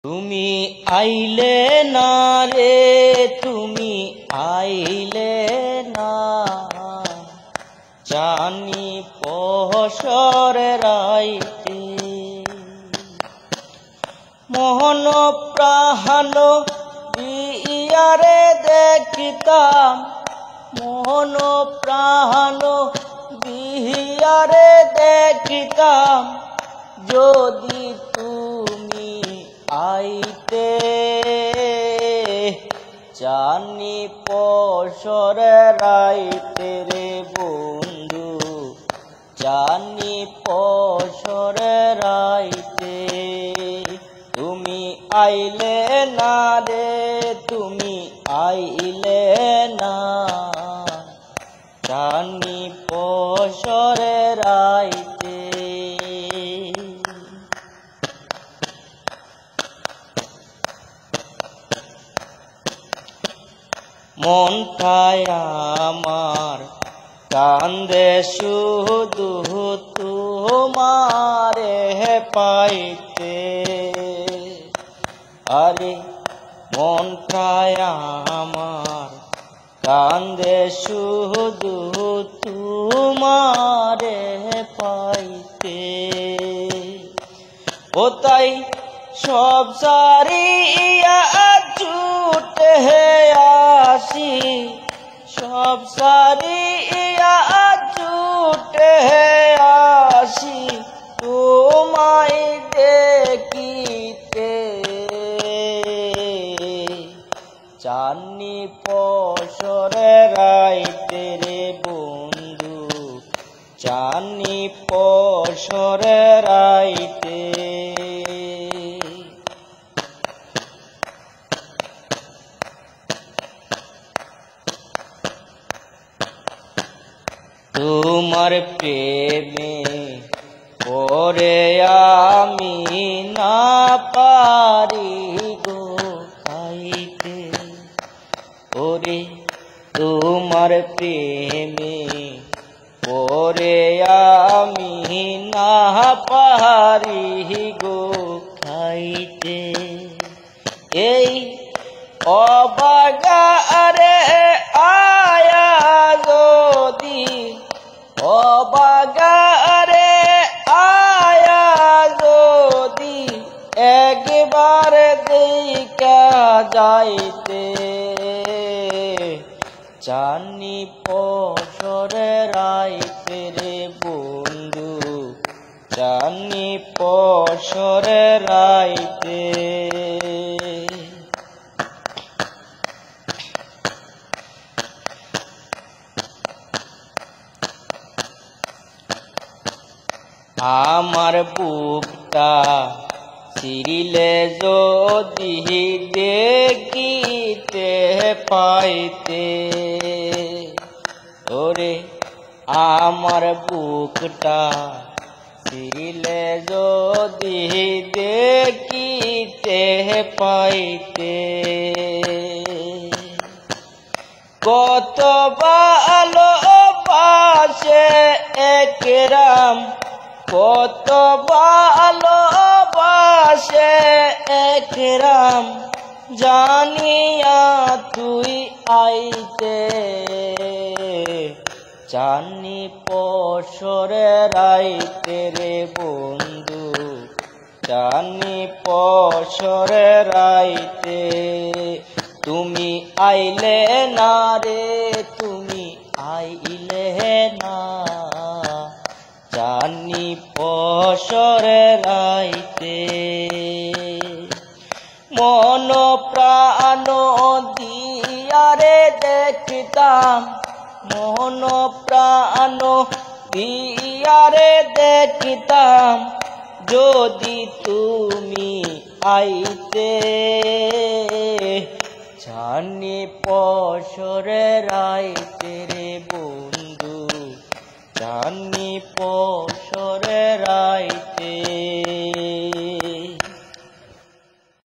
তুমি আইলে না রে, তুমি আইলে না, জানি পহসর রাইতে মোহন প্রাণ দিয়ারে দেখিতাম, মোহন প্রাণ দিয়ারে দেখিতাম, যদি তুমি আইতে জানি পহসর রাইতে রে বন্ধু, জানি পহসর রাইতে। তুমি আইলে না রে, তুমি আইলে না, জানি পহসর রাইতে। মনটায় আমার কান্দে শুধু তোমারে পাইতে, আরে মনটায় আমার কান্দে শুধু তোমারে পাইতে। ও তাই সব সারিয়া ছুটে আসি, সব সারিয়া ছুটে আসি তোমায় দেখিতে, জানি পহসর রাইতে রে বন্ধু, জানি পহসর রাইতে। তোমার প্রেমে পরে আমি না পারি গো খাইতে, ওরে তোমার প্রেমে পরে আমি না পারি গো খাইতে। এই অবাগারে আয়া যদি, অবাগারে আয়া যদি একবার দেখা যাইতে, জানি পহসর রাইতে রে বন্ধু, জানি পহসর রাইতে। আমার বুকটা ছিঁড়িলে যদি দেখিতে পাইতে, ওরে আমার বুকটা ছিঁড়িলে যদি দেখিতে পাইতে, কত ভালোবাসে একরাম, কত ভালোবাসে একরাম, জানিয়া তুই আইতে, জানি পহসর রাইতে রে বন্ধু, জানি পহসর রাইতে। তুমি আইলে না রে, তুমি আইলে না, জানি পহসর রাইতে। মন প্রাণ দিয়ারে দেখিতাম, মন প্রাণ দিয়ারে দেখিতাম, যদি তুমি আইতে, জানি পহসর রাইতে রে বন্ধু, জানি পহসর রাইতে।